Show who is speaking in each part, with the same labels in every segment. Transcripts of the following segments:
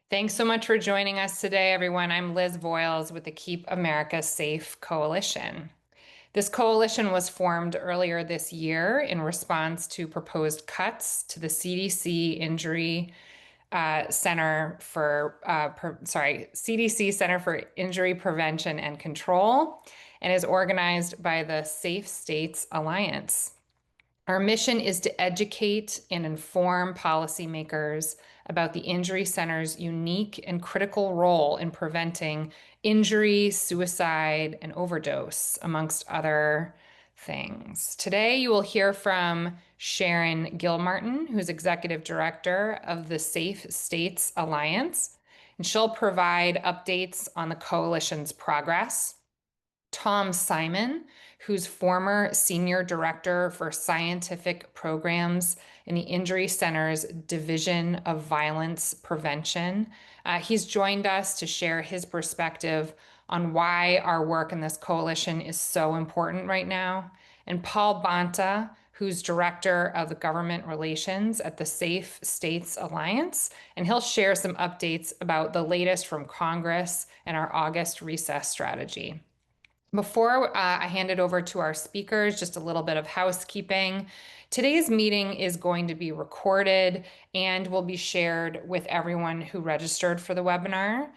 Speaker 1: Thanks so much for joining us today, everyone. I'm Liz Voiles with the Keep America Safe Coalition. This coalition was formed earlier this year in response to proposed cuts to the CDC Injury Center for, CDC Center for Injury Prevention and Control, and is organized by the Safe States Alliance. Our mission is to educate and inform policymakers about the Injury Center's unique and critical role in preventing injury, suicide, and overdose, amongst other things. Today, you will hear from Sharon Gilmartin, who's Executive Director of the Safe States Alliance, and she'll provide updates on the coalition's progress. Tom Simon, who's former Senior Director for Scientific Programs in the Injury Center's Division of Violence Prevention. He's joined us to share his perspective on why our work in this coalition is so important right now. And Paul Bonta, who's Director of Government Relations at the Safe States Alliance, and he'll share some updates about the latest from Congress and our August recess strategy. Before I hand it over to our speakers, just a little bit of housekeeping. Today's meeting is going to be recorded and will be shared with everyone who registered for the webinar.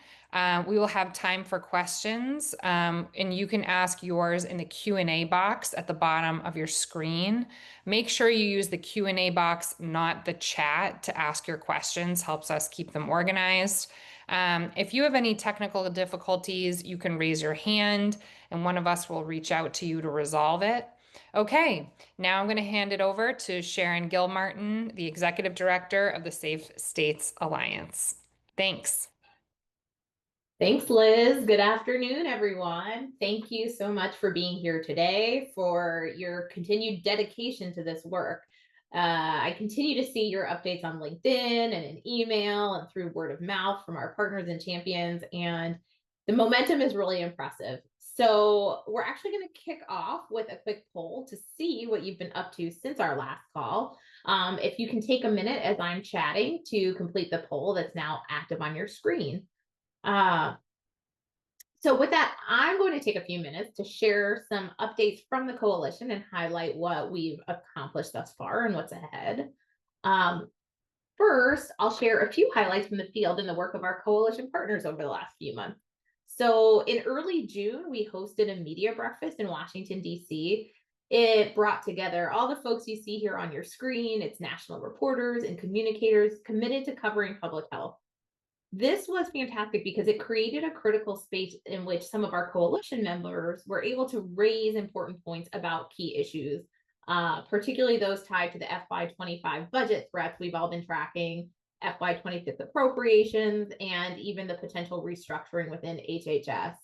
Speaker 1: We will have time for questions, and you can ask yours in the Q&A box at the bottom of your screen. Make sure you use the Q&A box, not the chat, to ask your questions. Helps us keep them organized. If you have any technical difficulties, you can raise your hand and one of us will reach out to you to resolve it. Okay, now I'm going to hand it over to Sharon Gilmartin, the Executive Director of the Safe States Alliance. Thanks.
Speaker 2: Thanks, Liz. Good afternoon, everyone. Thank you so much for being here today, for your continued dedication to this work. I continue to see your updates on LinkedIn and in email and through word of mouth from our partners and champions, and the momentum is really impressive. So we're actually going to kick off with a quick poll to see what you've been up to since our last call. If you can take a minute as I'm chatting to complete the poll that's now active on your screen. So with that, I'm going to take a few minutes to share some updates from the coalition and highlight what we've accomplished thus far and what's ahead. First, I'll share a few highlights from the field and the work of our coalition partners over the last few months. So in early June, we hosted a media breakfast in Washington, D.C. It brought together all the folks you see here on your screen. It's national reporters and communicators committed to covering public health. This was fantastic because it created a critical space in which some of our coalition members were able to raise important points about key issues, particularly those tied to the FY25 budget threats we've all been tracking, FY26 appropriations, and even the potential restructuring within HHS.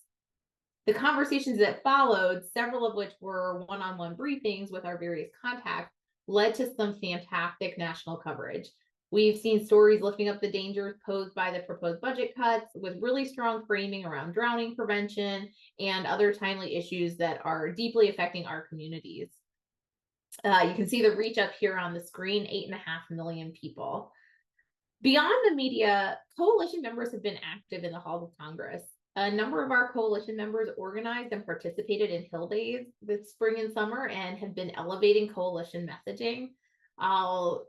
Speaker 2: The conversations that followed, several of which were one-on-one briefings with our various contacts, led to some fantastic national coverage. We've seen stories lifting up the dangers posed by the proposed budget cuts with really strong framing around drowning prevention and other timely issues that are deeply affecting our communities. You can see the reach up here on the screen, 8.5 million people. Beyond the media, coalition members have been active in the halls of Congress. A number of our coalition members organized and participated in Hill Days this spring and summer and have been elevating coalition messaging. I'll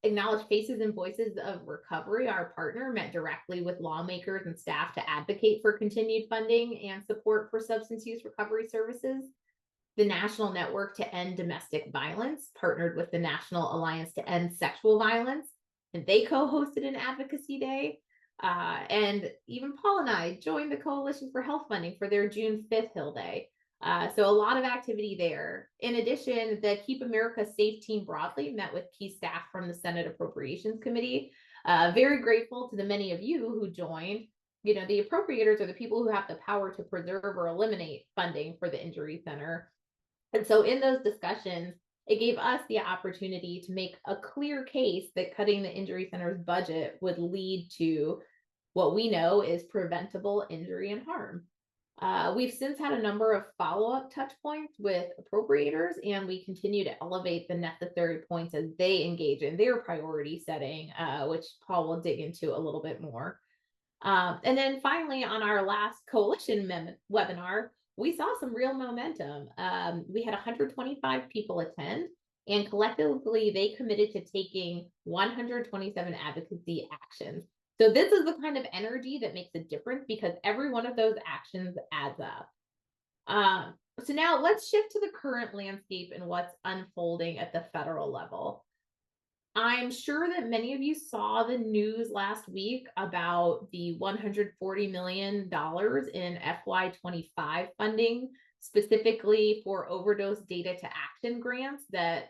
Speaker 2: acknowledge Faces and Voices of Recovery. Our partner met directly with lawmakers and staff to advocate for continued funding and support for substance use recovery services. The National Network to End Domestic Violence partnered with the National Alliance to End Sexual Violence, and they co-hosted an Advocacy Day. And even Paul and I joined the Coalition for Health Funding for their June 5th Hill Day. So a lot of activity there. In addition, the Keep America Safe team broadly met with key staff from the Senate Appropriations Committee. Very grateful to the many of you who joined. You know, the appropriators are the people who have the power to preserve or eliminate funding for the Injury Center. And so in those discussions, it gave us the opportunity to make a clear case that cutting the Injury Center's budget would lead to what we know is preventable injury and harm. We've since had a number of follow-up touch points with appropriators, and we continue to elevate the necessary points as they engage in their priority setting, which Paul will dig into a little bit more. And then finally, on our last coalition webinar, we saw some real momentum. We had 125 people attend, and collectively they committed to taking 127 advocacy actions. So this is the kind of energy that makes a difference, because every one of those actions adds up. So now let's shift to the current landscape and what's unfolding at the federal level. I'm sure that many of you saw the news last week about the $140 million in FY25 funding, specifically for overdose data to action grants that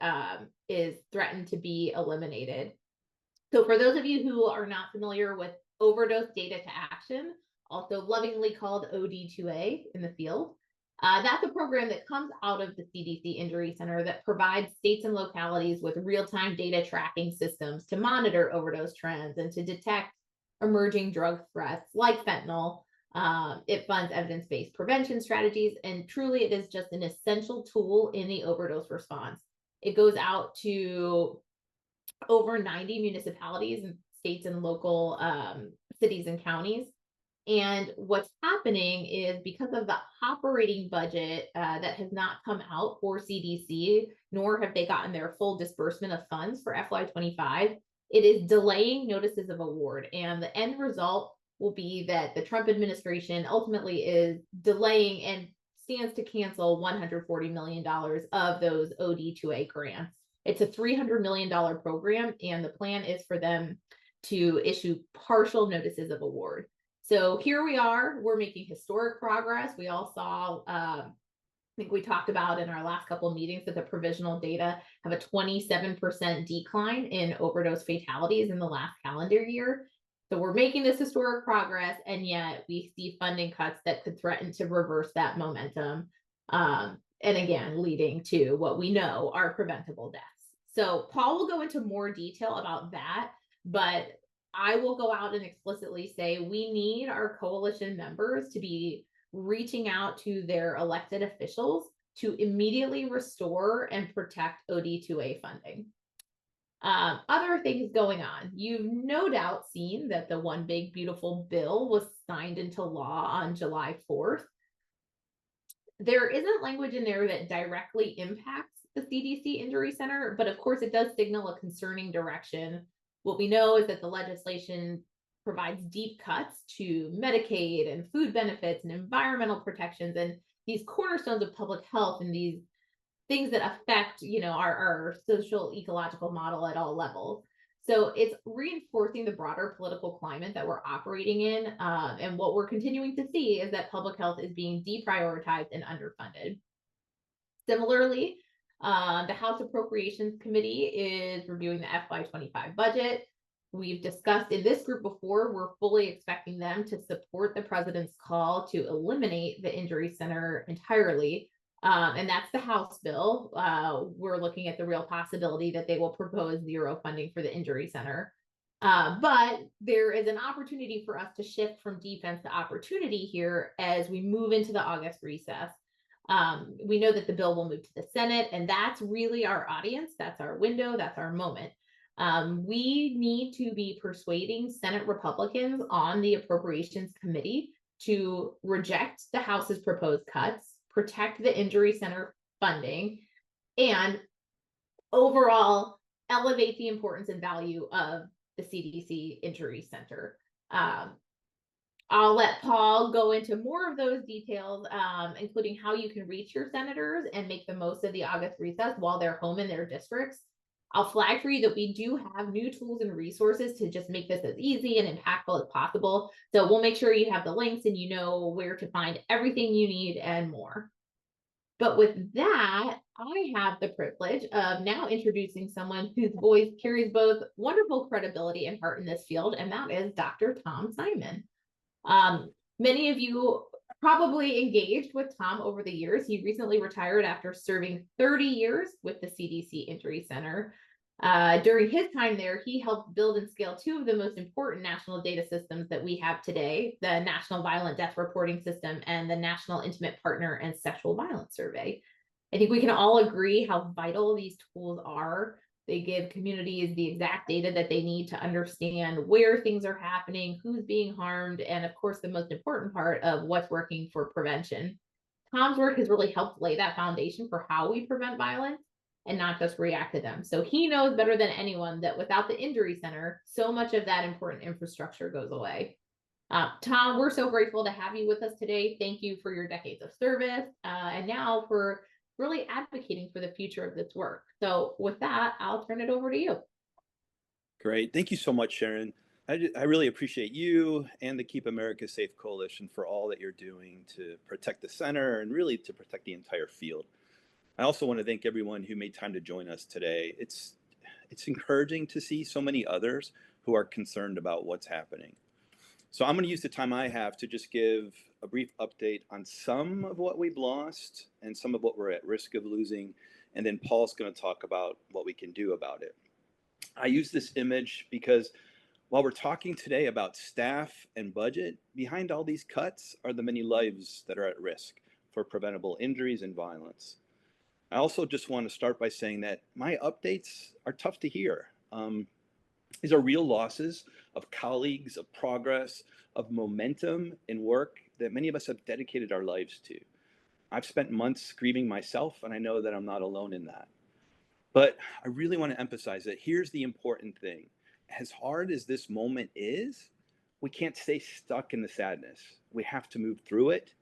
Speaker 2: is threatened to be eliminated. So for those of you who are not familiar with overdose data to action, also lovingly called OD2A in the field, that's a program that comes out of the CDC Injury Center that provides states and localities with real-time data tracking systems to monitor overdose trends and to detect emerging drug threats like fentanyl. It funds evidence-based prevention strategies, and truly it is just an essential tool in the overdose response. It goes out to over 90 municipalities and states and local cities and counties. And what's happening is, because of the operating budget that has not come out for CDC, nor have they gotten their full disbursement of funds for FY25, it is delaying notices of award. And the end result will be that the Trump administration ultimately is delaying and stands to cancel $140 million of those OD2A grants. It's a $300 million program, and the plan is for them to issue partial notices of award. So here we are, we're making historic progress. We all saw, I think we talked about in our last couple of meetings that the provisional data have a 27% decline in overdose fatalities in the last calendar year. So we're making this historic progress, and yet we see funding cuts that could threaten to reverse that momentum. And again, leading to what we know are preventable deaths. So Paul will go into more detail about that, but I will go out and explicitly say we need our coalition members to be reaching out to their elected officials to immediately restore and protect OD2A funding. Other things going on. You've no doubt seen that the One Big Beautiful Bill was signed into law on July 4th. There isn't language in there that directly impacts the CDC Injury Center, but of course it does signal a concerning direction. What we know is that the legislation provides deep cuts to Medicaid and food benefits and environmental protections and these cornerstones of public health and these things that affect, our social ecological model at all levels. So it's reinforcing the broader political climate that we're operating in. And what we're continuing to see is that public health is being deprioritized and underfunded. Similarly, the House Appropriations Committee is reviewing the FY25 budget. We've discussed in this group before, we're fully expecting them to support the president's call to eliminate the Injury Center entirely. And that's the House bill. We're looking at the real possibility that they will propose zero funding for the Injury Center. But there is an opportunity for us to shift from defense to opportunity here as we move into the August recess. We know that the bill will move to the Senate, and that's really our audience. That's our window. That's our moment. We need to be persuading Senate Republicans on the Appropriations Committee to reject the House's proposed cuts, protect the Injury Center funding, and overall elevate the importance and value of the CDC Injury Center. I'll let Paul go into more of those details, including how you can reach your senators and make the most of the August recess while they're home in their districts. I'll flag for you that we do have new tools and resources to just make this as easy and impactful as possible. So we'll make sure you have the links and you know where to find everything you need and more. But with that, I have the privilege of now introducing someone whose voice carries both wonderful credibility and heart in this field, and that is Dr. Tom Simon. Many of you probably engaged with Tom over the years. He recently retired after serving 30 years with the CDC Injury Center. During his time there, he helped build and scale two of the most important national data systems that we have today, the National Violent Death Reporting System and the National Intimate Partner and Sexual Violence Survey. I think we can all agree how vital these tools are They give communities the exact data that they need to understand where things are happening, who's being harmed, and of course, the most important part of what's working for prevention. Tom's work has really helped lay that foundation for how we prevent violence and not just react to them. So he knows better than anyone that without the injury center, so much of that important infrastructure goes away. Tom, we're so grateful to have you with us today. Thank you for your decades of service and now for really advocating for the future of this work. So with that, I'll turn it over to you.
Speaker 3: Great. Thank you so much, Sharon. I really appreciate you and the Keep America Safe Coalition for all that you're doing to protect the center and really to protect the entire field. I also want to thank everyone who made time to join us today. It's encouraging to see so many others who are concerned about what's happening. So I'm going to use the time I have to just give a brief update on some of what we've lost and some of what we're at risk of losing. And then Paul's going to talk about what we can do about it. I use this image because while we're talking today about staff and budget, behind all these cuts are the many lives that are at risk for preventable injuries and violence. I also just want to start by saying that my updates are tough to hear. These are real losses of colleagues, of progress, of momentum in work that many of us have dedicated our lives to. I've spent months grieving myself, and I know that I'm not alone in that. But I really want to emphasize that here's the important thing. As hard as this moment is, we can't stay stuck in the sadness. We have to move through it.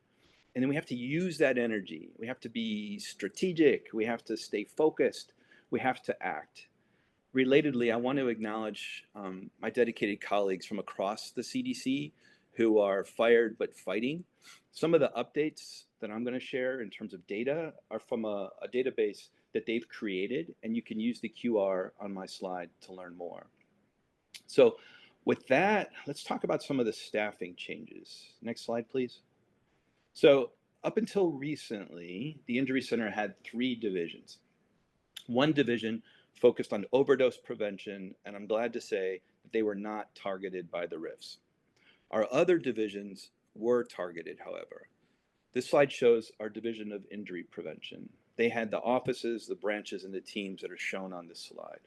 Speaker 3: And then we have to use that energy. We have to be strategic. We have to stay focused. We have to act. Relatedly, I want to acknowledge my dedicated colleagues from across the CDC who are fired but fighting. Some of the updates that I'm going to share in terms of data are from a database that they've created, and you can use the QR on my slide to learn more. So with that, let's talk about some of the staffing changes. Next slide, please. So up until recently, the Injury Center had 3 divisions. One division focused on overdose prevention, and I'm glad to say that they were not targeted by the RIFs. Our other divisions were targeted, however. This slide shows our division of injury prevention. They had the offices, the branches, and the teams that are shown on this slide.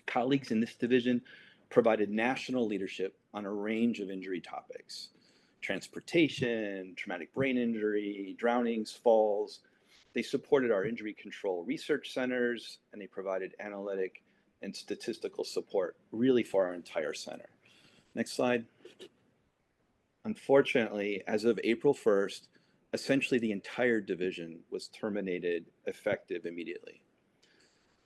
Speaker 3: Colleagues in this division provided national leadership on a range of injury topics: transportation, traumatic brain injury, drownings, falls. They supported our injury control research centers, and they provided analytic and statistical support really for our entire center. Next slide. Unfortunately, as of April 1st, essentially the entire division was terminated effective immediately.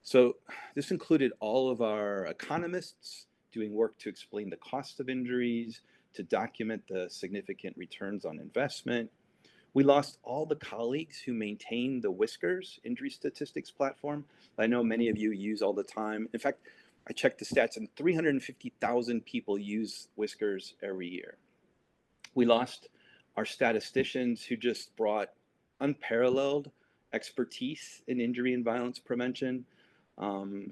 Speaker 3: So this included all of our economists doing work to explain the cost of injuries, to document the significant returns on investment. We lost all the colleagues who maintain the Whiskers injury statistics platform that I know many of you use all the time. In fact, I checked the stats and 350,000 people use Whiskers every year. We lost our statisticians who just brought unparalleled expertise in injury and violence prevention,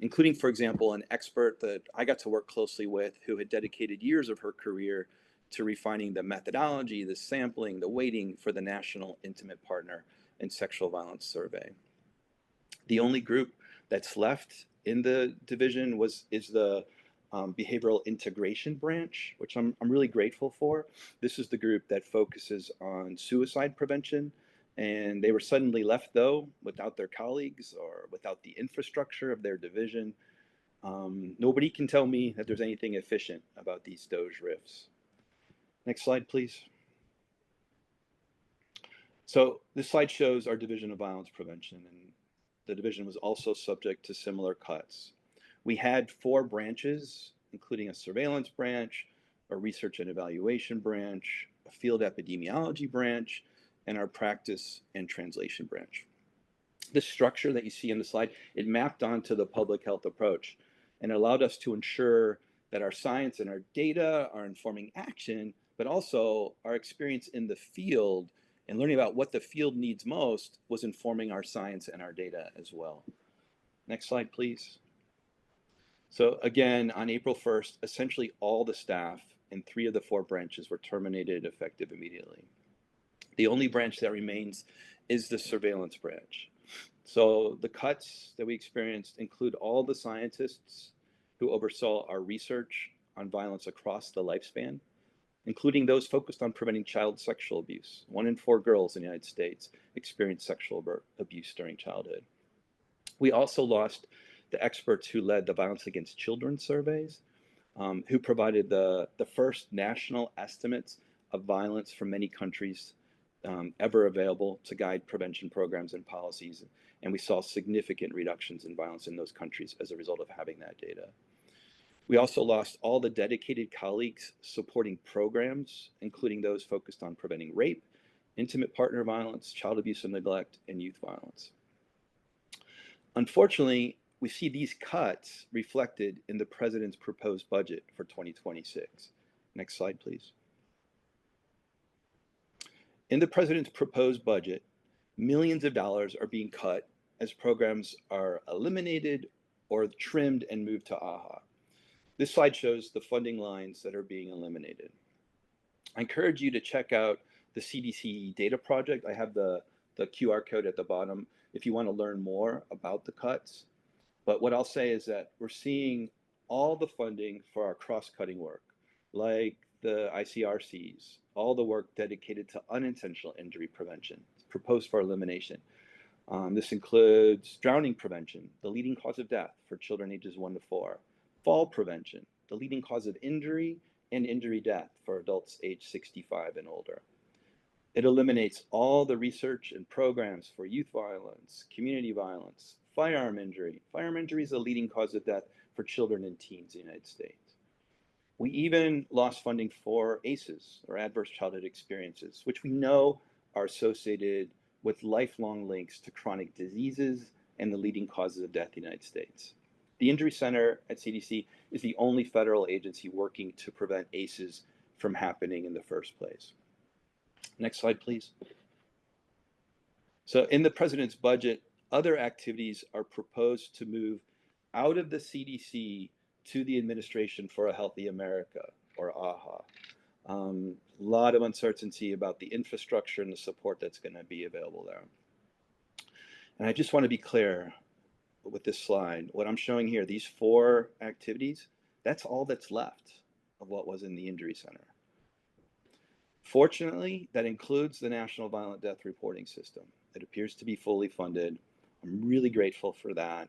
Speaker 3: including, for example, an expert that I got to work closely with who had dedicated years of her career to refining the methodology, the sampling, the weighting for the National Intimate Partner and Sexual Violence Survey. The only group that's left in the division is the behavioral integration branch, which I'm really grateful for. This is the group that focuses on suicide prevention, and they were suddenly left, though, without their colleagues or without the infrastructure of their division. Nobody can tell me that there's anything efficient about these DOJ RIFs. Next slide, please. So this slide shows our division of violence prevention, and the division was also subject to similar cuts. We had 4 branches, including a surveillance branch, a research and evaluation branch, a field epidemiology branch, and our practice and translation branch. This structure that you see on the slide, it mapped onto the public health approach and allowed us to ensure that our science and our data are informing action, but also our experience in the field and learning about what the field needs most was informing our science and our data as well. Next slide, please. So again, on April 1st, essentially all the staff in 3 of the 4 branches were terminated effective immediately. The only branch that remains is the surveillance branch. So the cuts that we experienced include all the scientists who oversaw our research on violence across the lifespan, including those focused on preventing child sexual abuse. 1 in 4 girls in the United States experience sexual abuse during childhood. We also lost the experts who led the violence against children surveys, who provided the first national estimates of violence from many countries ever available to guide prevention programs and policies. And we saw significant reductions in violence in those countries as a result of having that data. We also lost all the dedicated colleagues supporting programs, including those focused on preventing rape, intimate partner violence, child abuse and neglect, and youth violence. Unfortunately, we see these cuts reflected in the president's proposed budget for 2026. Next slide, please. In the president's proposed budget, millions of dollars are being cut as programs are eliminated or trimmed and moved to AHA. This slide shows the funding lines that are being eliminated. I encourage you to check out the CDC data project. I have the QR code at the bottom if you want to learn more about the cuts. But what I'll say is that we're seeing all the funding for our cross-cutting work, like the ICRCs, all the work dedicated to unintentional injury prevention, proposed for elimination. This includes drowning prevention, the leading cause of death for children ages 1 to 4, fall prevention, the leading cause of injury and injury death for adults age 65 and older. It eliminates all the research and programs for youth violence, community violence, firearm injury. Firearm injury is a leading cause of death for children and teens in the United States. We even lost funding for ACEs, or adverse childhood experiences, which we know are associated with lifelong links to chronic diseases and the leading causes of death in the United States. The Injury Center at CDC is the only federal agency working to prevent ACEs from happening in the first place. Next slide, please. So in the president's budget, other activities are proposed to move out of the CDC to the Administration for a Healthy America, or AHA. A lot of uncertainty about the infrastructure and the support that's going to be available there. And I just want to be clear with this slide. What I'm showing here, these 4 activities, that's all that's left of what was in the Injury Center. Fortunately, that includes the National Violent Death Reporting System. It appears to be fully funded. I'm really grateful for that.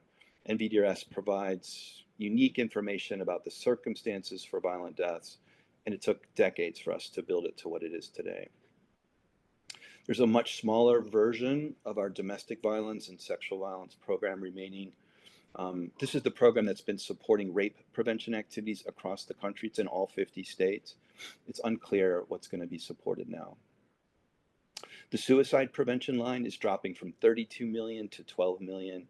Speaker 3: NVDRS provides unique information about the circumstances for violent deaths, and it took decades for us to build it to what it is today. There's a much smaller version of our domestic violence and sexual violence program remaining. This is the program that's been supporting rape prevention activities across the country. It's in all 50 states. It's unclear what's going to be supported now. The suicide prevention line is dropping from 32 million to 12 million.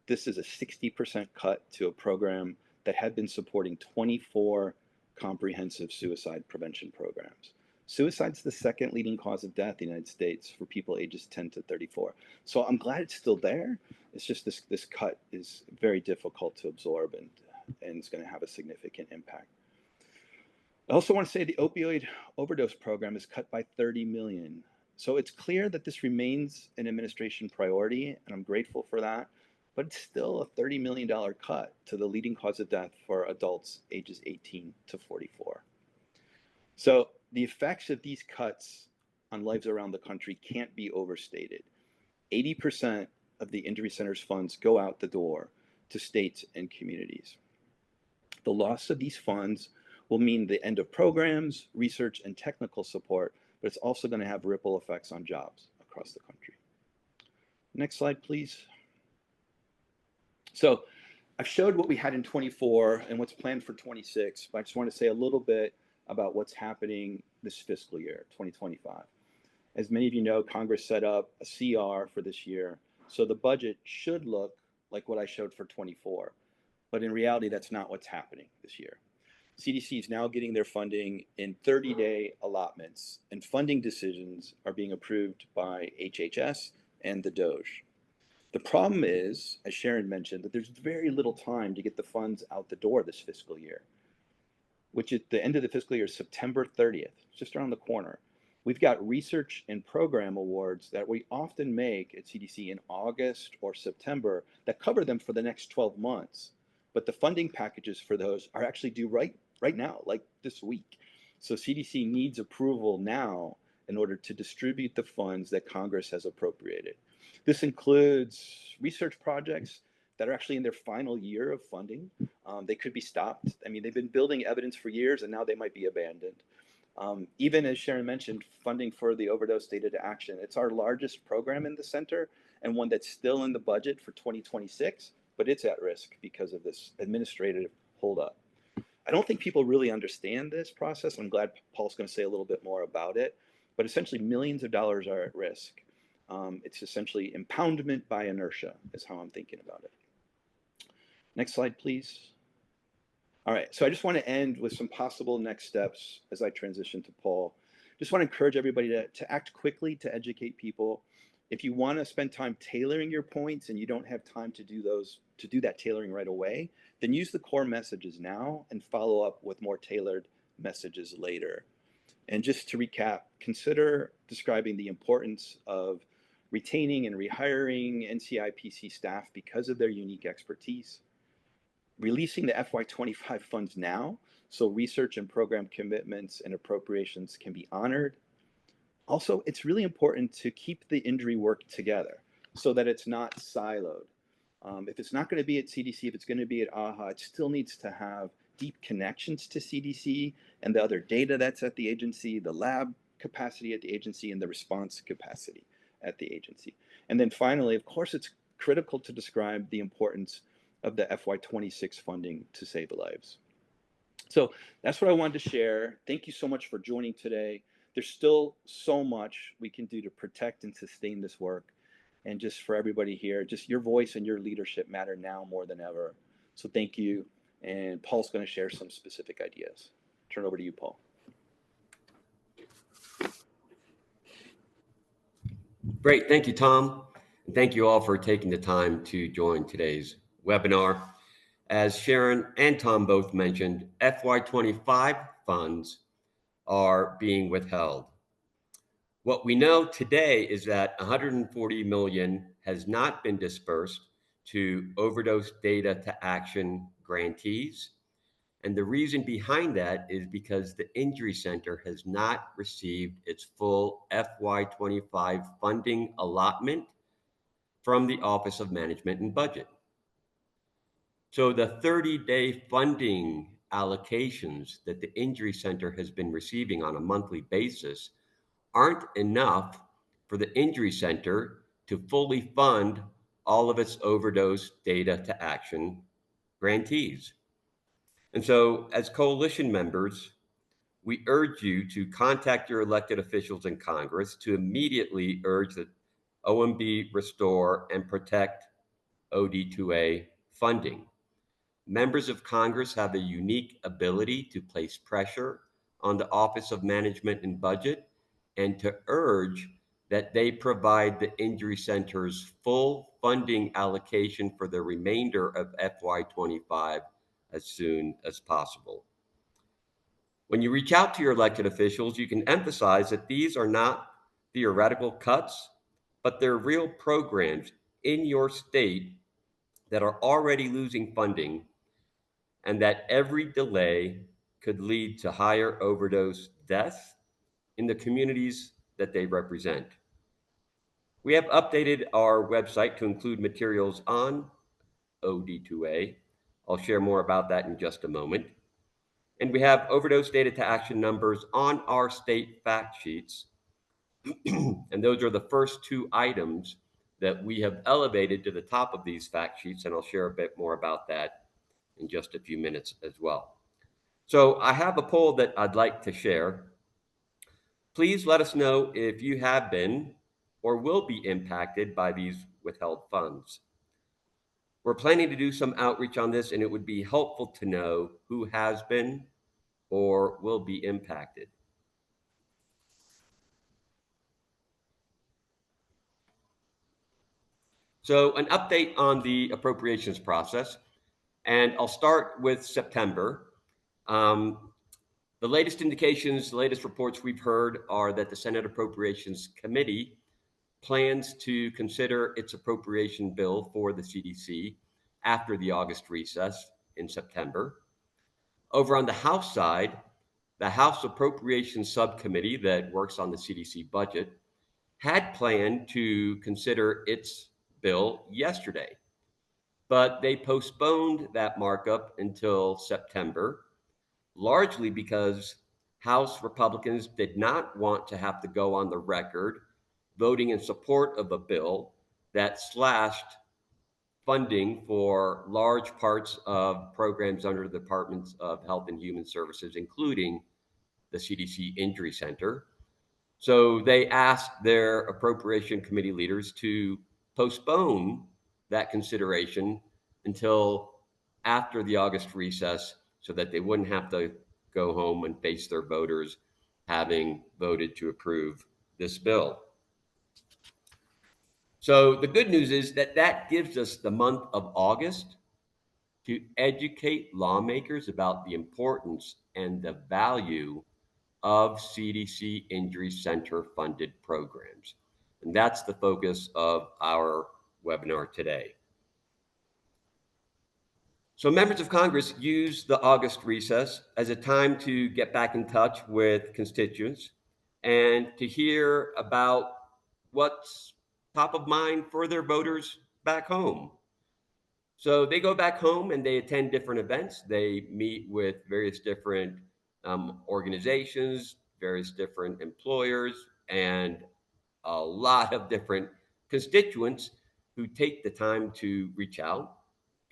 Speaker 3: This is a 60% cut to a program that had been supporting 24 comprehensive suicide prevention programs. Suicide's the 2nd leading cause of death in the United States for people ages 10 to 34. So I'm glad it's still there. It's just this cut is very difficult to absorb and it's going to have a significant impact. I also want to say the opioid overdose program is cut by 30 million. So it's clear that this remains an administration priority, and I'm grateful for that, but it's still a $30 million cut to the leading cause of death for adults ages 18 to 44. So the effects of these cuts on lives around the country can't be overstated. 80% of the Injury Center's funds go out the door to states and communities. The loss of these funds will mean the end of programs, research, and technical support, but it's also going to have ripple effects on jobs across the country. Next slide, please. So I've showed what we had in 24 and what's planned for 26, but I just want to say a little bit about what's happening this fiscal year, 2025. As many of you know, Congress set up a CR for this year, so the budget should look like what I showed for 24, but in reality, that's not what's happening this year. CDC is now getting their funding in 30-day allotments, and funding decisions are being approved by HHS and the DOJ. The problem is, as Sharon mentioned, that there's very little time to get the funds out the door this fiscal year, which at the end of the fiscal year is September 30th, it's just around the corner. We've got research and program awards that we often make at CDC in August or September that cover them for the next 12 months. But the funding packages for those are actually due right now, like this week. So CDC needs approval now in order to distribute the funds that Congress has appropriated. This includes research projects that are actually in their final year of funding. They could be stopped. I mean, they've been building evidence for years and now they might be abandoned. Even as Sharon mentioned, funding for the overdose data to action. It's our largest program in the center and one that's still in the budget for 2026, but it's at risk because of this administrative holdup. I don't think people really understand this process. I'm glad Paul's going to say a little bit more about it, but essentially millions of dollars are at risk. It's essentially impoundment by inertia is how I'm thinking about it. Next slide, please. All right, so I just want to end with some possible next steps as I transition to Paul. Just want to encourage everybody to act quickly to educate people. If you want to spend time tailoring your points and you don't have time to do that tailoring right away, then use the core messages now and follow up with more tailored messages later. And just to recap, consider describing the importance of retaining and rehiring NCIPC staff because of their unique expertise, releasing the FY25 funds now so research and program commitments and appropriations can be honored. Also, it's really important to keep the injury work together so that it's not siloed. If it's not going to be at CDC, if it's going to be at AHA, it still needs to have deep connections to CDC and the other data that's at the agency, the lab capacity at the agency, and the response capacity at the agency. And then finally, of course, it's critical to describe the importance of the FY26 funding to save lives. So that's what I wanted to share. Thank you so much for joining today. There's still so much we can do to protect and sustain this work. And just for everybody here, just your voice and your leadership matter now more than ever. So thank you. And Paul's going to share some specific ideas. Turn it over to you, Paul.
Speaker 4: Great. Thank you, Tom. And thank you all for taking the time to join today's webinar. As Sharon and Tom both mentioned, FY25 funds are being withheld. What we know today is that $140 million has not been dispersed to overdose data to action grantees. And the reason behind that is because the Injury Center has not received its full FY25 funding allotment from the Office of Management and Budget. So the 30-day funding allocations that the Injury Center has been receiving on a monthly basis aren't enough for the Injury Center to fully fund all of its overdose data to action grantees. And so as coalition members, we urge you to contact your elected officials in Congress to immediately urge that OMB restore and protect OD2A funding. Members of Congress have a unique ability to place pressure on the Office of Management and Budget and to urge that they provide the Injury Center's full funding allocation for the remainder of FY25 as soon as possible. When you reach out to your elected officials, you can emphasize that these are not theoretical cuts, but they're real programs in your state that are already losing funding, and that every delay could lead to higher overdose deaths in the communities that they represent. We have updated our website to include materials on OD2A. I'll share more about that in just a moment. And we have overdose data to action numbers on our state fact sheets. And those are the first two items that we have elevated to the top of these fact sheets. And I'll share a bit more about that in just a few minutes as well. So I have a poll that I'd like to share. Please let us know if you have been or will be impacted by these withheld funds. We're planning to do some outreach on this, and it would be helpful to know who has been or will be impacted. So an update on the appropriations process, and I'll start with September. The The latest indications, the latest reports we've heard are that the Senate Appropriations Committee plans to consider its appropriation bill for the CDC after the August recess in September. Over on the House side, the House Appropriations Subcommittee that works on the CDC budget had planned to consider its bill yesterday, but they postponed that markup until September, largely because House Republicans did not want to have to go on the record voting in support of a bill that slashed funding for large parts of programs under the Departments of Health and Human Services, including the CDC Injury Center. So they asked their appropriation committee leaders to postpone that consideration until after the August recess so that they wouldn't have to go home and face their voters having voted to approve this bill. So the good news is that that gives us the month of August to educate lawmakers about the importance and the value of CDC Injury Center funded programs. And that's the focus of our webinar today. So members of Congress use the August recess as a time to get back in touch with constituents and to hear about what's top of mind for their voters back home. So they go back home and they attend different events. They meet with various different organizations, various different employers, and a lot of different constituents who take the time to reach out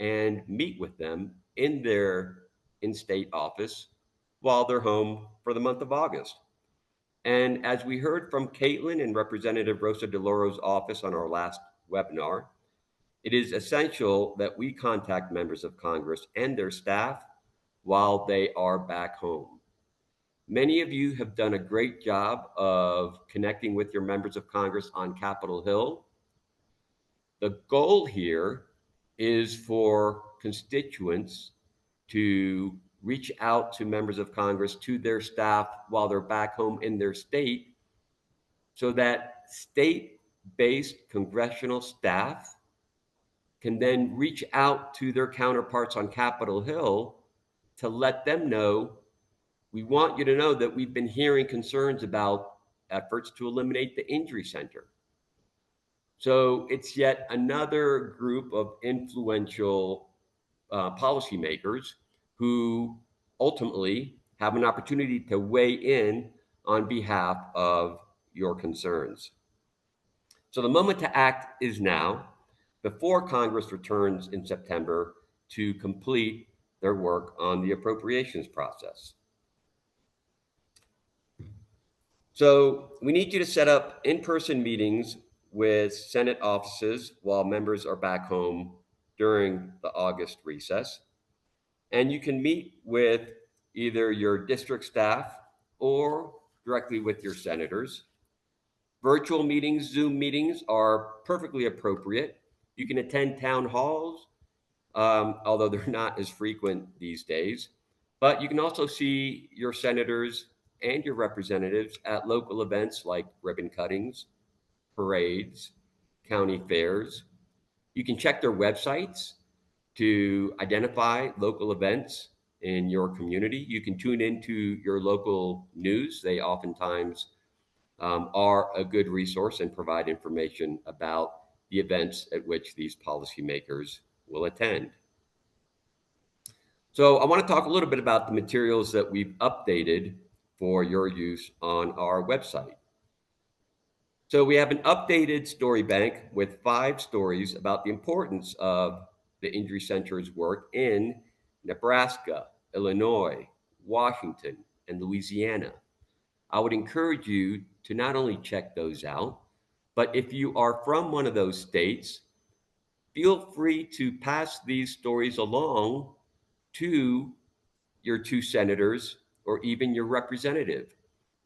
Speaker 4: and meet with them in their in-state office while they're home for the month of August. And as we heard from Caitlin and Representative Rosa DeLauro's office on our last webinar, it is essential that we contact members of Congress and their staff while they are back home. Many of you have done a great job of connecting with your members of Congress on Capitol Hill. The goal here is for constituents to reach out to members of Congress, to their staff while they're back home in their state, so that state-based congressional staff can then reach out to their counterparts on Capitol Hill to let them know, we want you to know that we've been hearing concerns about efforts to eliminate the injury center. So it's yet another group of influential policymakers who ultimately have an opportunity to weigh in on behalf of your concerns. So the moment to act is now, before Congress returns in September to complete their work on the appropriations process. So we need you to set up in-person meetings with Senate offices while members are back home during the August recess. And you can meet with either your district staff or directly with your senators. Virtual meetings, Zoom meetings are perfectly appropriate. You can attend town halls, although they're not as frequent these days. But you can also see your senators and your representatives at local events like ribbon cuttings, parades, county fairs. You can check their websites to identify local events in your community. You can tune into your local news. They oftentimes are a good resource and provide information about the events at which these policymakers will attend. So I want to talk a little bit about the materials that we've updated for your use on our website. So we have an updated story bank with 5 stories about the importance of the Injury Center's work in Nebraska, Illinois, Washington, and Louisiana. I would encourage you to not only check those out, but if you are from one of those states, feel free to pass these stories along to your 2 senators or even your representative.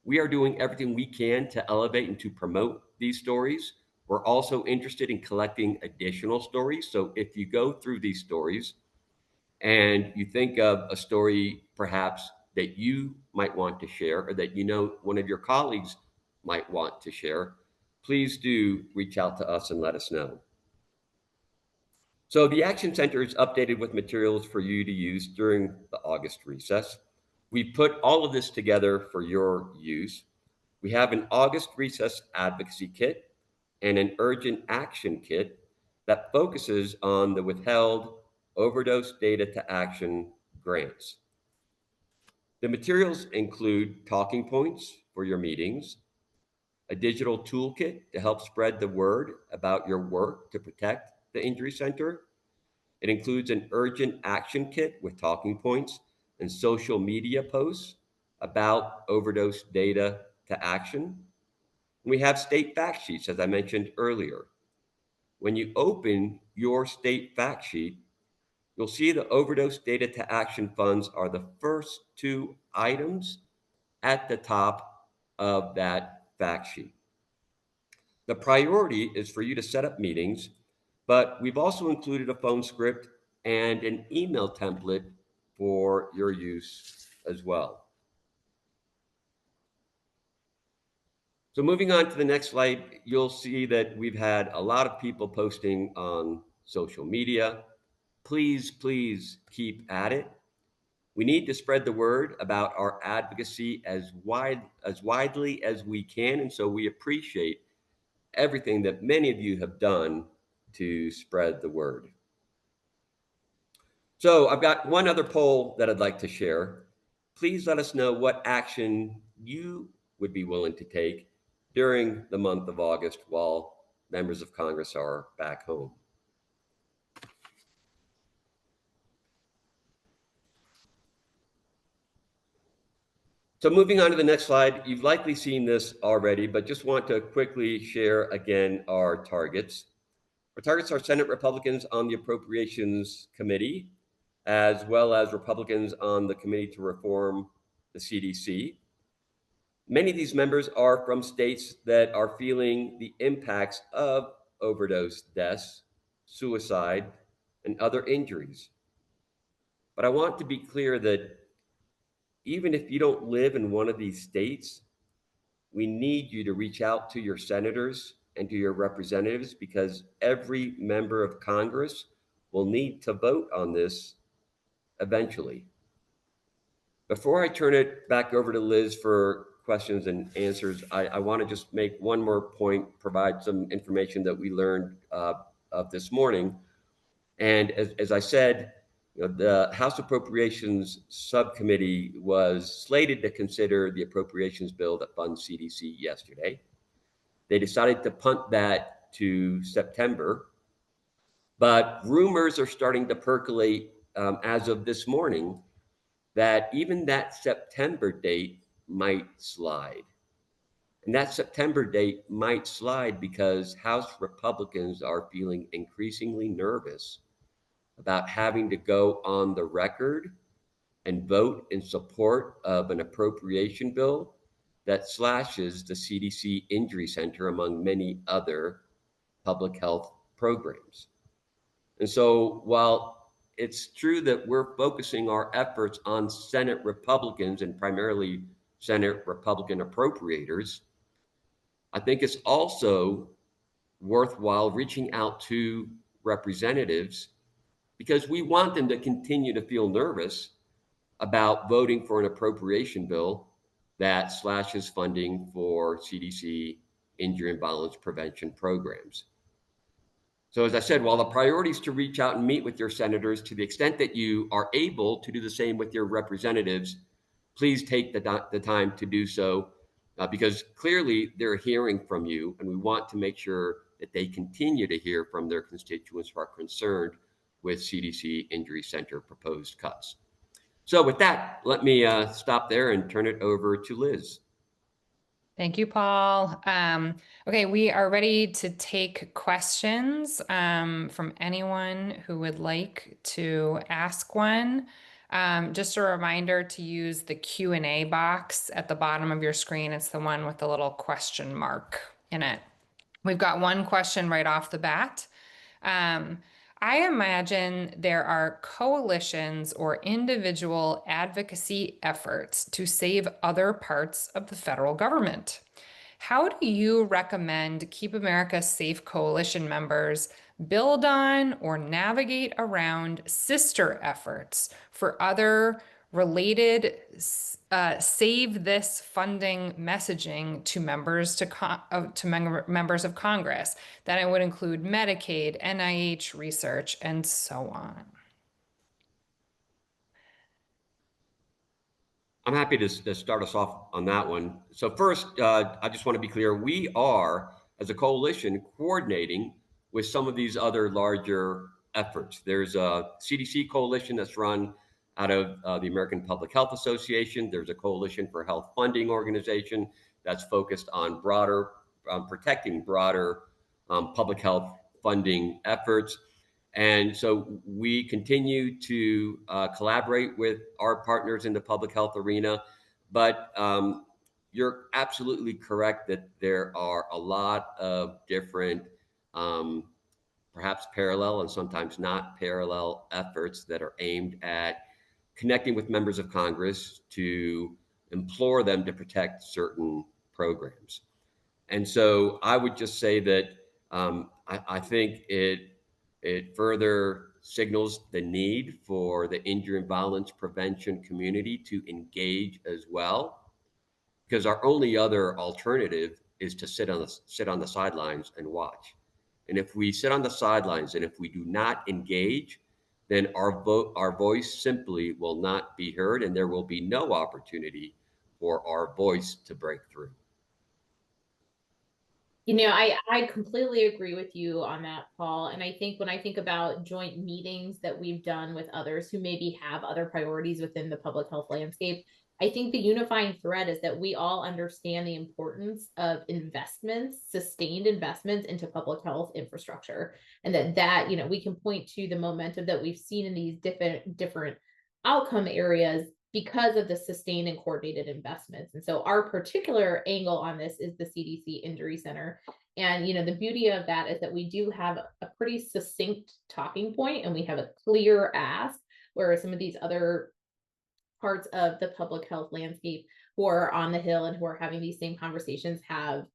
Speaker 4: We are doing everything we can to elevate and to promote these stories. We're also interested in collecting additional stories. So if you go through these stories and you think of a story perhaps that you might want to share, or that you know one of your colleagues might want to share, please do reach out to us and let us know. So the Action Center is updated with materials for you to use during the August recess. We put all of this together for your use. We have an August recess advocacy kit and an urgent action kit that focuses on the withheld overdose data to action grants. The materials include talking points for your meetings, a digital toolkit to help spread the word about your work to protect the Injury Center. It includes an urgent action kit with talking points and social media posts about overdose data to action. We have state fact sheets, as I mentioned earlier. When you open your state fact sheet, you'll see the overdose data to action funds are the first two items at the top of that fact sheet. The priority is for you to set up meetings, but we've also included a phone script and an email template for your use as well. So moving on to the next slide, you'll see that we've had a lot of people posting on social media. Please keep at it. We need to spread the word about our advocacy as widely as we can, and so we appreciate everything that many of you have done to spread the word. So I've got one other poll that I'd like to share. Please let us know what action you would be willing to take during the month of August while members of Congress are back home. So moving on to the next slide, you've likely seen this already, but just want to quickly share again our targets. Our targets are Senate Republicans on the Appropriations Committee, as well as Republicans on the Committee to Reform the CDC. Many of these members are from states that are feeling the impacts of overdose deaths, suicide, and other injuries. But I want to be clear that even if you don't live in one of these states, we need you to reach out to your senators and to your representatives, because every member of Congress will need to vote on this eventually. Before I turn it back over to Liz for questions and answers, I want to just make one more point, provide some information that we learned of this morning. And as I said, the House Appropriations Subcommittee was slated to consider the appropriations bill that funds CDC yesterday. They decided to punt that to September, but rumors are starting to percolate as of this morning that even that September date might slide. And that September date might slide because House Republicans are feeling increasingly nervous about having to go on the record and vote in support of an appropriation bill that slashes the CDC Injury Center, among many other public health programs. And so while it's true that we're focusing our efforts on Senate Republicans and primarily Senate Republican appropriators, I think it's also worthwhile reaching out to representatives, because we want them to continue to feel nervous about voting for an appropriation bill that slashes funding for CDC injury and violence prevention programs. So as I said, while the priority is to reach out and meet with your senators, to the extent that you are able to do the same with your representatives, please take the time to do so, because clearly they're hearing from you, and we want to make sure that they continue to hear from their constituents who are concerned with CDC Injury Center proposed cuts. So with that, let me stop there and turn it over to Liz.
Speaker 1: Thank you, Paul. Okay, we are ready to take questions from anyone who would like to ask one. Just a reminder to use the Q&A box at the bottom of your screen. It's the one with the little question mark in it. We've got one question right off the bat. I imagine there are coalitions or individual advocacy efforts to save other parts of the federal government. How do you recommend Keep America Safe Coalition members build on or navigate around sister efforts for other related save this funding messaging to members of Congress? That it would include Medicaid, NIH research, and so on.
Speaker 4: I'm happy to start us off on that one. So first, I just want to be clear, we are, as a coalition, coordinating with some of these other larger efforts. There's a CDC coalition that's run out of the American Public Health Association. There's a coalition for health funding organization that's focused on protecting broader public health funding efforts. And so we continue to collaborate with our partners in the public health arena. But you're absolutely correct that there are a lot of different, perhaps parallel and sometimes not parallel efforts that are aimed at connecting with members of Congress to implore them to protect certain programs. And so I would just say that I think it further signals the need for the injury and violence prevention community to engage as well, because our only other alternative is to sit on the sidelines and watch. And if we sit on the sidelines and if we do not engage, then our voice simply will not be heard, and there will be no opportunity for our voice to break through.
Speaker 2: I completely agree with you on that, Paul. And I think when I think about joint meetings that we've done with others who maybe have other priorities within the public health landscape, I think the unifying thread is that we all understand the importance of investments, sustained investments into public health infrastructure. And that we can point to the momentum that we've seen in these different outcome areas because of the sustained and coordinated investments. And so our particular angle on this is the CDC Injury Center. And, the beauty of that is that we do have a pretty succinct talking point and we have a clear ask, whereas some of these other parts of the public health landscape who are on the Hill and who are having these same conversations have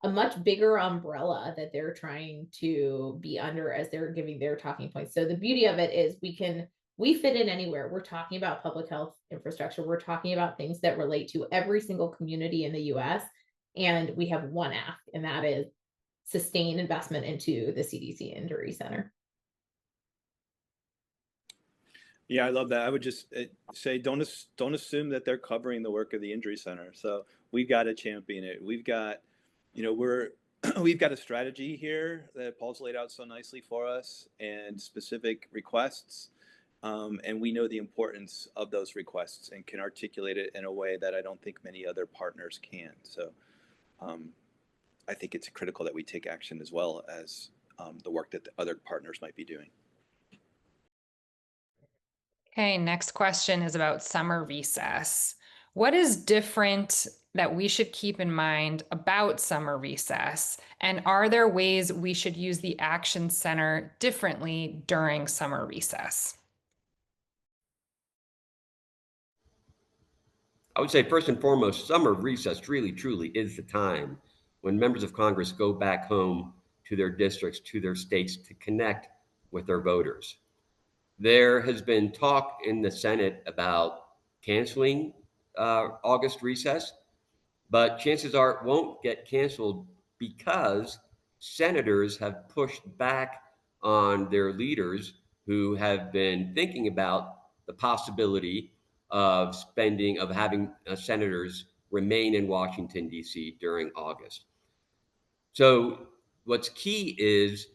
Speaker 2: a much bigger umbrella that they're trying to be under as they're giving their talking points. So the beauty of it is we fit in anywhere. We're talking about public health infrastructure. We're talking about things that relate to every single community in the US. And we have one ask, and that is sustained investment into the CDC Injury Center.
Speaker 3: Yeah, I love that. I would just say, don't assume that they're covering the work of the Injury Center. So we've got to champion it. We've got, we've got a strategy here that Paul's laid out so nicely for us, and specific requests. And we know the importance of those requests and can articulate it in a way that I don't think many other partners can. So I think it's critical that we take action as well as the work that the other partners might be doing.
Speaker 1: Okay, next question is about summer recess. What is different that we should keep in mind about summer recess? And are there ways we should use the Action Center differently during summer recess?
Speaker 4: I would say first and foremost, summer recess really, truly is the time when members of Congress go back home to their districts, to their states, to connect with their voters. There has been talk in the Senate about canceling August recess, but chances are it won't get canceled because senators have pushed back on their leaders who have been thinking about the possibility of having senators remain in Washington, D.C. during August. So what's key is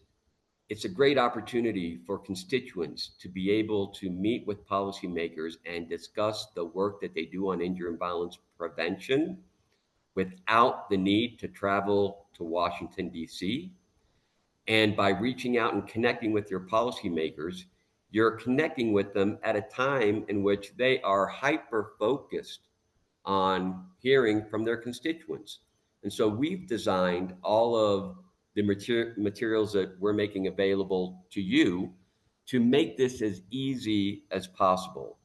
Speaker 4: it's a great opportunity for constituents to be able to meet with policymakers and discuss the work that they do on injury and violence prevention without the need to travel to Washington, D.C. And by reaching out and connecting with your policymakers, you're connecting with them at a time in which they are hyper-focused on hearing from their constituents. And so we've designed all of the materials that we're making available to you to make this as easy as possible.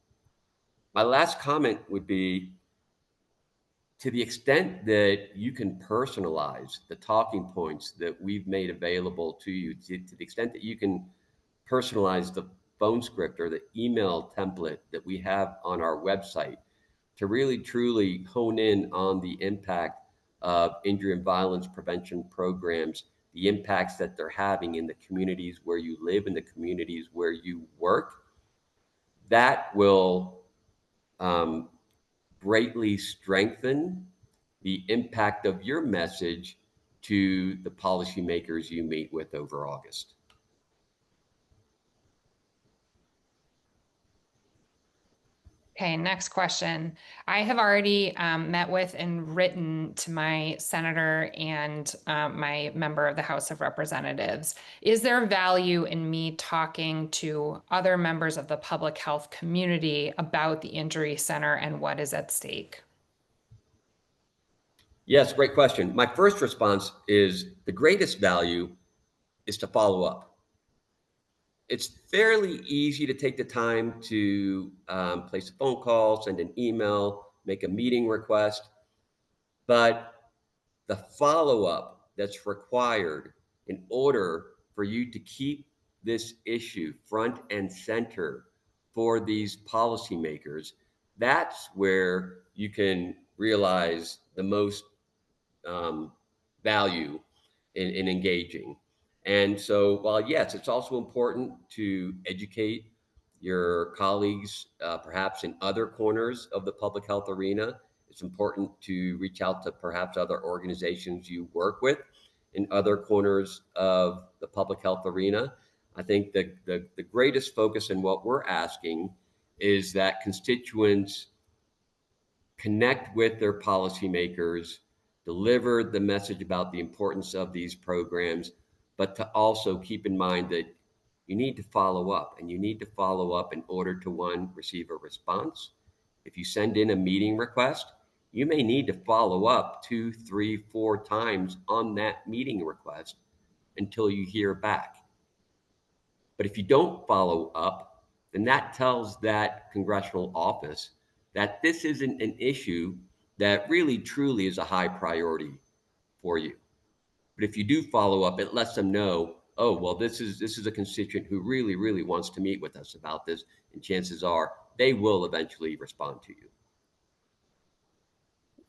Speaker 4: My last comment would be, to the extent that you can personalize the talking points that we've made available to you, to the extent that you can personalize the phone script or the email template that we have on our website to really truly hone in on the impact of injury and violence prevention programs, the impacts that they're having in the communities where you live, in the communities where you work, that will greatly strengthen the impact of your message to the policymakers you meet with over August.
Speaker 1: Okay, next question. I have already met with and written to my senator and my member of the House of Representatives. Is there value in me talking to other members of the public health community about the Injury Center and what is at stake?
Speaker 4: Yes, great question. My first response is the greatest value is to follow up. It's fairly easy to take the time to place a phone call, send an email, make a meeting request, but the follow-up that's required in order for you to keep this issue front and center for these policymakers, that's where you can realize the most value in engaging. And so, while yes, it's also important to educate your colleagues, perhaps in other corners of the public health arena, it's important to reach out to perhaps other organizations you work with in other corners of the public health arena. I think the greatest focus in what we're asking is that constituents connect with their policymakers, deliver the message about the importance of these programs, but to also keep in mind that you need to follow up, and you need to follow up in order to, one, receive a response. If you send in a meeting request, you may need to follow up 2, 3, 4 times on that meeting request until you hear back. But if you don't follow up, then that tells that congressional office that this isn't an issue that really truly is a high priority for you. But if you do follow up, it lets them know, oh, well, this is a constituent who really, really wants to meet with us about this, and chances are they will eventually respond to you.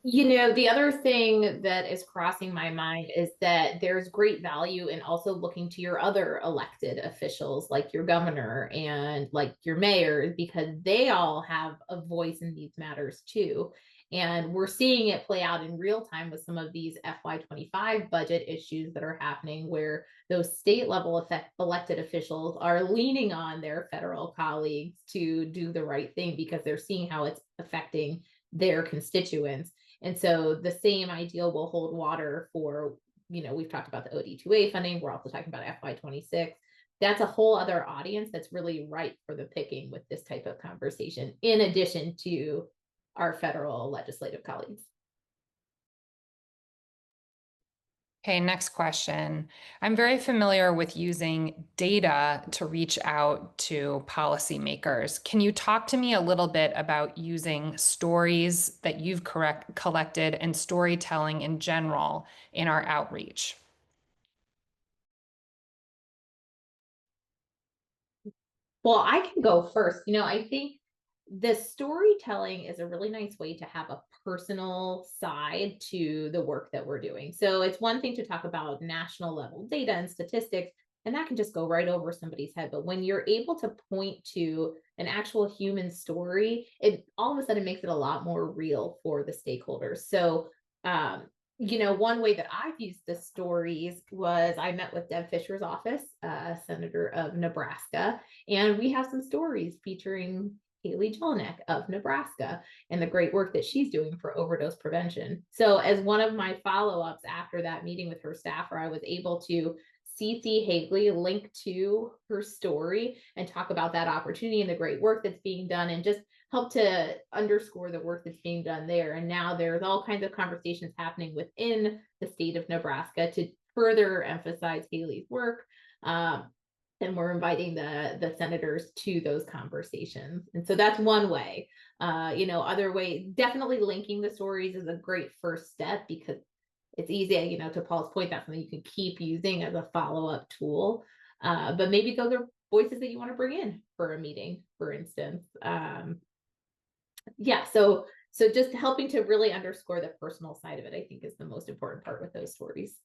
Speaker 2: You know, the other thing that is crossing my mind is that there's great value in also looking to your other elected officials, like your governor and like your mayor, because they all have a voice in these matters too. And we're seeing it play out in real time with some of these FY25 budget issues that are happening, where those state level elected officials are leaning on their federal colleagues to do the right thing because they're seeing how it's affecting their constituents. And so the same ideal will hold water for, you know, we've talked about the OD2A funding. We're also talking about FY26. That's a whole other audience that's really ripe for the picking with this type of conversation, in addition to our federal legislative colleagues.
Speaker 1: Okay, next question. I'm very familiar with using data to reach out to policymakers. Can you talk to me a little bit about using stories that you've collected and storytelling in general in our outreach?
Speaker 2: Well, I can go first. You know, I think the storytelling is a really nice way to have a personal side to the work that we're doing. So it's one thing to talk about national level data and statistics, and that can just go right over somebody's head. But when you're able to point to an actual human story, it all of a sudden makes it a lot more real for the stakeholders. So, you know, one way that I've used the stories was I met with Deb Fisher's office, Senator of Nebraska, and we have some stories featuring Haley Jelinek of Nebraska and the great work that she's doing for overdose prevention. So as one of my follow-ups after that meeting with her staffer, I was able to CC Haley, link to her story, and talk about that opportunity and the great work that's being done, and just help to underscore the work that's being done there. And now there's all kinds of conversations happening within the state of Nebraska to further emphasize Haley's work. and we're inviting the senators to those conversations. And so that's one way. Other way, definitely linking the stories is a great first step because it's easy, to Paul's point, that's something you can keep using as a follow-up tool. But maybe those are voices that you want to bring in for a meeting, for instance. So just helping to really underscore the personal side of it, I think, is the most important part with those stories.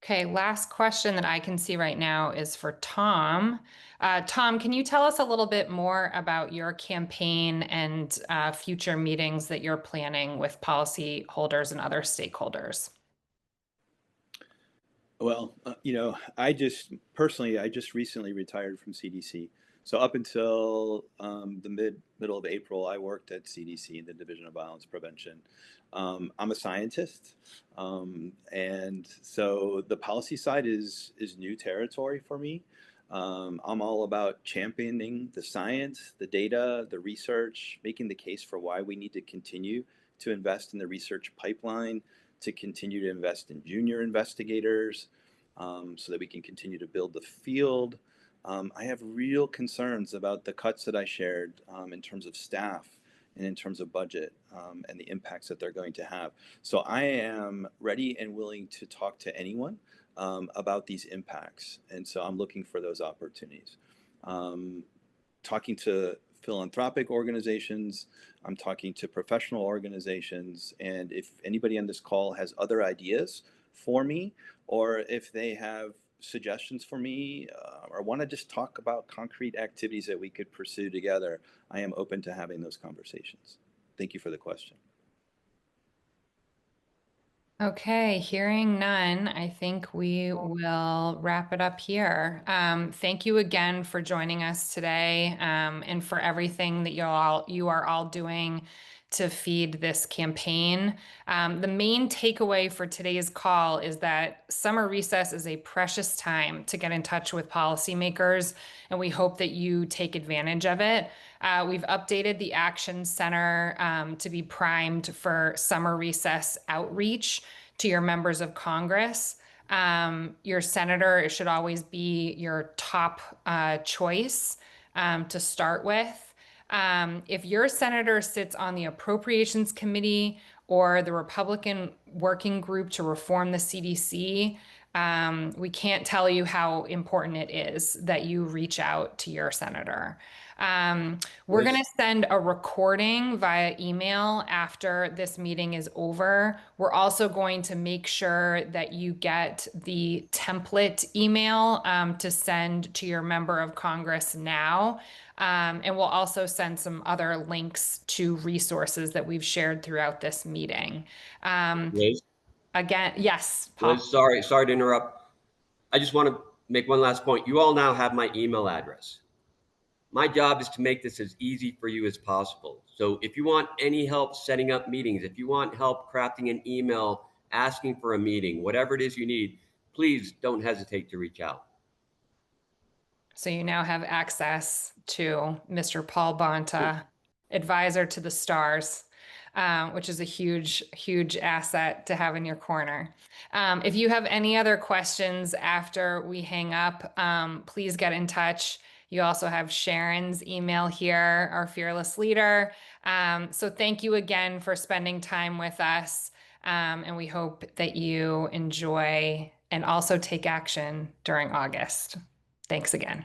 Speaker 1: Okay, last question that I can see right now is for Tom. Tom, can you tell us a little bit more about your campaign and future meetings that you're planning with policyholders and other stakeholders?
Speaker 3: Well, I just recently retired from CDC. So up until the middle of April, I worked at CDC in the Division of Violence Prevention. I'm a scientist, and so the policy side is new territory for me. I'm all about championing the science, the data, the research, making the case for why we need to continue to invest in the research pipeline, to continue to invest in junior investigators, so that we can continue to build the field. I have real concerns about the cuts that I shared in terms of staff and in terms of budget, and the impacts that they're going to have. So I am ready and willing to talk to anyone about these impacts. And so I'm looking for those opportunities. Talking to philanthropic organizations, I'm talking to professional organizations, and if anybody on this call has other ideas for me, or if they have suggestions for me, or want to just talk about concrete activities that we could pursue together, I am open to having those conversations. Thank you for the question.
Speaker 1: Okay, hearing none, I think we will wrap it up here. Thank you again for joining us today, and for everything that you are all doing to feed this campaign. The main takeaway for today's call is that summer recess is a precious time to get in touch with policymakers, and we hope that you take advantage of it. We've updated the Action Center to be primed for summer recess outreach to your members of Congress. Your senator should always be your top choice to start with. If your senator sits on the Appropriations Committee or the Republican Working Group to reform the CDC, we can't tell you how important it is that you reach out to your senator. We're going to send a recording via email after this meeting is over. We're also going to make sure that you get the template email to send to your member of Congress now. And we'll also send some other links to resources that we've shared throughout this meeting.
Speaker 4: Liz?
Speaker 1: Again, yes, Paul.
Speaker 4: Liz, sorry to interrupt. I just want to make one last point. You all now have my email address. My job is to make this as easy for you as possible. So if you want any help setting up meetings, if you want help crafting an email, asking for a meeting, whatever it is you need, please don't hesitate to reach out.
Speaker 1: So you now have access to Mr. Paul Bonta, advisor to the stars, which is a huge, huge asset to have in your corner. If you have any other questions after we hang up, please get in touch. You also have Sharon's email here, our fearless leader. So thank you again for spending time with us. And we hope that you enjoy and also take action during August. Thanks again.